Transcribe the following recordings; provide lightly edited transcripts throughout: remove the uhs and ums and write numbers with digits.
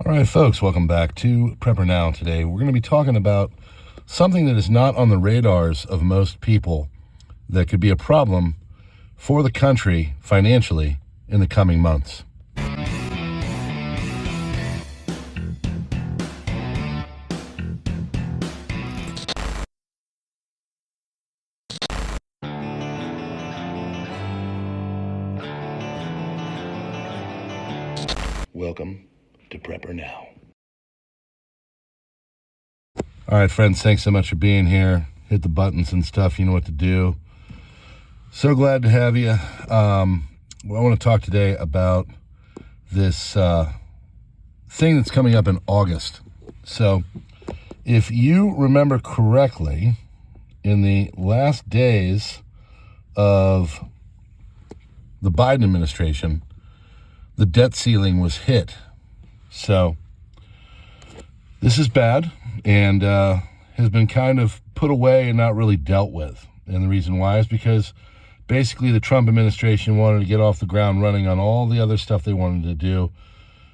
All right, folks, welcome back to PrepperNow. Today, we're going to be talking about something that is not on the radars of most people that could be a problem for the country financially in the coming months. Welcome to PrepperNow. All right, friends, thanks so much for being here. Hit the buttons and stuff. You know what to do. So glad to have you. I want to talk today about this thing that's coming up in August. So if you remember correctly, in the last days of the Biden administration, the debt ceiling was hit. So this is bad and has been kind of put away and not really dealt with. And the reason why is because basically the Trump administration wanted to get off the ground running on all the other stuff they wanted to do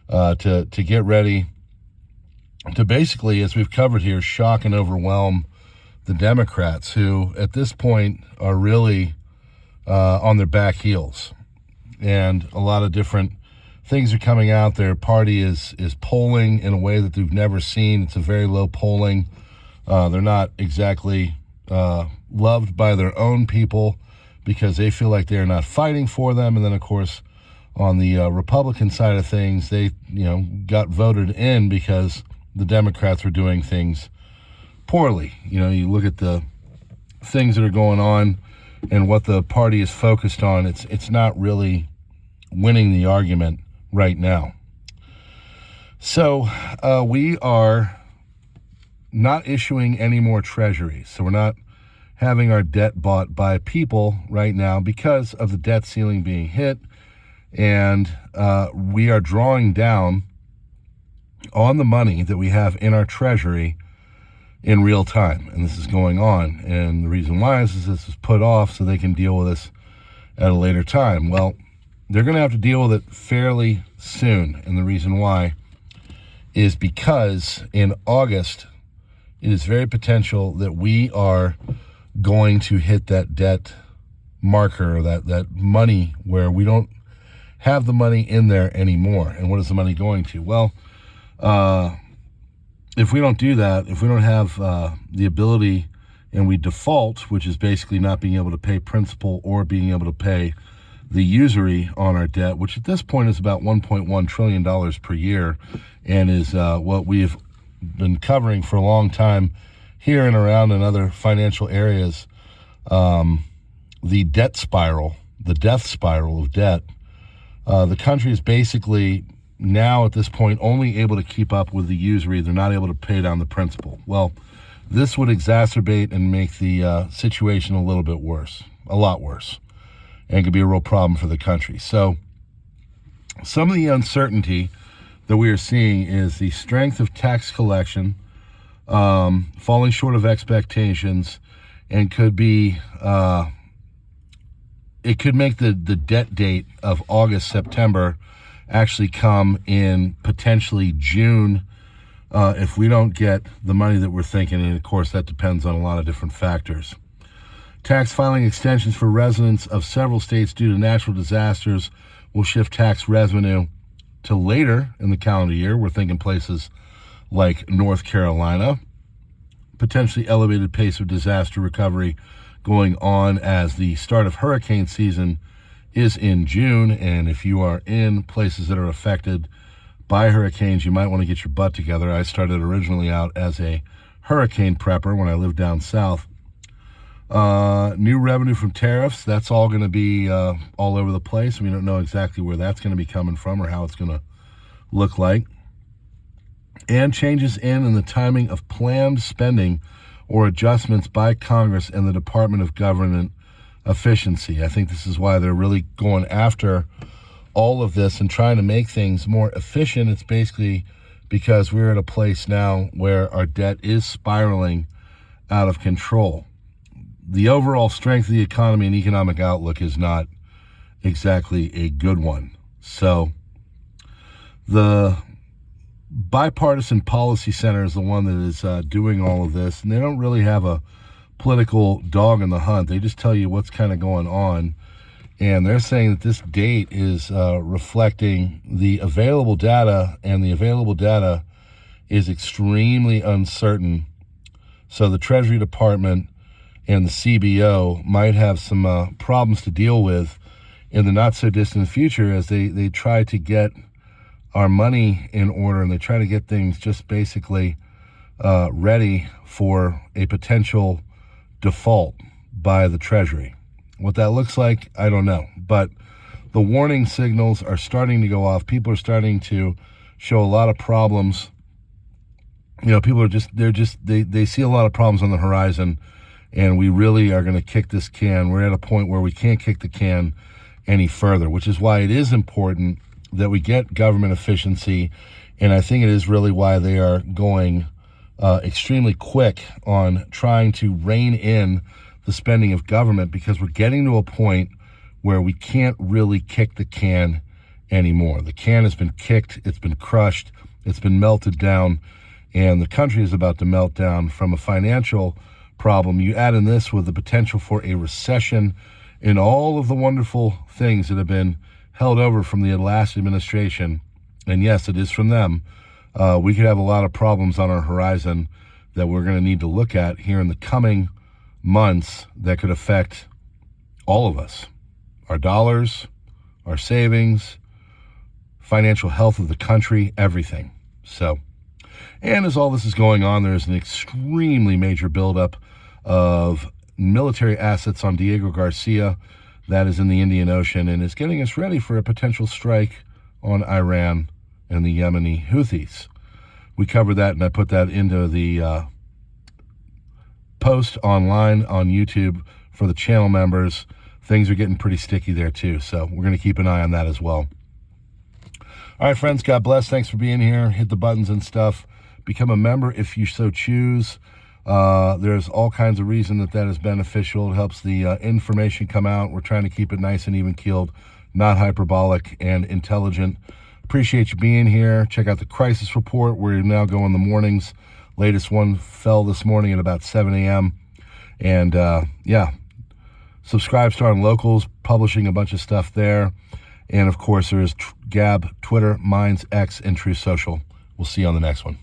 to get ready to basically, as we've covered here, shock and overwhelm the Democrats, who at this point are really on their back heels. And a lot of different things are coming out. Their party is polling in a way that they've never seen. It's a very low polling. They're not exactly loved by their own people because they feel like they're not fighting for them. And then, of course, on the Republican side of things, they got voted in because the Democrats were doing things poorly. You look at the things that are going on and what the party is focused on. It's not really winning the argument right now. So we are not issuing any more Treasury. So we're not having our debt bought by people right now because of the debt ceiling being hit. And we are drawing down on the money that we have in our Treasury in real time. And this is going on. And the reason why is this is put off so they can deal with this at a later time. Well, they're going to have to deal with it fairly soon. And the reason why is because in August, it is very potential that we are going to hit that debt marker, that money where we don't have the money in there anymore. And what is the money going to? Well, if we don't do that, if we don't have the ability and we default, which is basically not being able to pay principal or being able to pay the usury on our debt, which at this point is about $1.1 trillion per year and is what we've been covering for a long time here and around in other financial areas, the debt spiral, the death spiral of debt. The country is basically now at this point only able to keep up with the usury. They're not able to pay down the principal. Well, this would exacerbate and make the situation a little bit worse, a lot worse, and could be a real problem for the country. So some of the uncertainty that we are seeing is the strength of tax collection falling short of expectations, and could be it could make the debt date of August, September actually come in potentially June if we don't get the money that we're thinking. And of course, that depends on a lot of different factors. Tax filing extensions for residents of several states due to natural disasters will shift tax revenue to later in the calendar year. We're thinking places like North Carolina. Potentially elevated pace of disaster recovery going on as the start of hurricane season is in June. And if you are in places that are affected by hurricanes, you might want to get your butt together. I started originally out as a hurricane prepper when I lived down south. New revenue from tariffs, that's all going to be all over the place. We don't know exactly where that's going to be coming from or how it's going to look like. And changes in the timing of planned spending or adjustments by Congress and the Department of Government Efficiency. I think this is why they're really going after all of this and trying to make things more efficient. It's basically because we're at a place now where our debt is spiraling out of control. The overall strength of the economy and economic outlook is not exactly a good one. So the Bipartisan Policy Center is the one that is doing all of this, and they don't really have a political dog in the hunt. They just tell you what's kind of going on, and they're saying that this date is reflecting the available data, and the available data is extremely uncertain. So the Treasury Department and the CBO might have some problems to deal with in the not-so-distant future as they try to get our money in order, and they try to get things just basically ready for a potential default by the Treasury. What that looks like, I don't know. But the warning signals are starting to go off. People are starting to show a lot of problems. You know, people are they see a lot of problems on the horizon, and we really are going to kick this can. We're at a point where we can't kick the can any further, which is why it is important that we get government efficiency, and I think it is really why they are going extremely quick on trying to rein in the spending of government, because we're getting to a point where we can't really kick the can anymore. The can has been kicked, it's been crushed, it's been melted down, and the country is about to melt down from a financial problem. You add in this with the potential for a recession and all of the wonderful things that have been held over from the last administration, and yes, it is from them. We could have a lot of problems on our horizon that we're going to need to look at here in the coming months that could affect all of us, our dollars, our savings, financial health of the country, everything. So, and as all this is going on, there's an extremely major buildup of military assets on Diego Garcia that is in the Indian Ocean, and is getting us ready for a potential strike on Iran and the Yemeni Houthis. We covered that, and I put that into the post online on YouTube for the channel members. Things are getting pretty sticky there too, so we're going to keep an eye on that as well. All right, friends, God bless. Thanks for being here. Hit the buttons and stuff. Become a member if you so choose. There's all kinds of reason that is beneficial. It helps the information come out. We're trying to keep it nice and even-keeled, not hyperbolic, and intelligent. Appreciate you being here. Check out the crisis report. We're now going the mornings. Latest one fell this morning at about 7 a.m. And yeah, subscribe, Star and Locals, publishing a bunch of stuff there. And of course, there's Gab, Twitter, Minds, X, and True Social. We'll see you on the next one.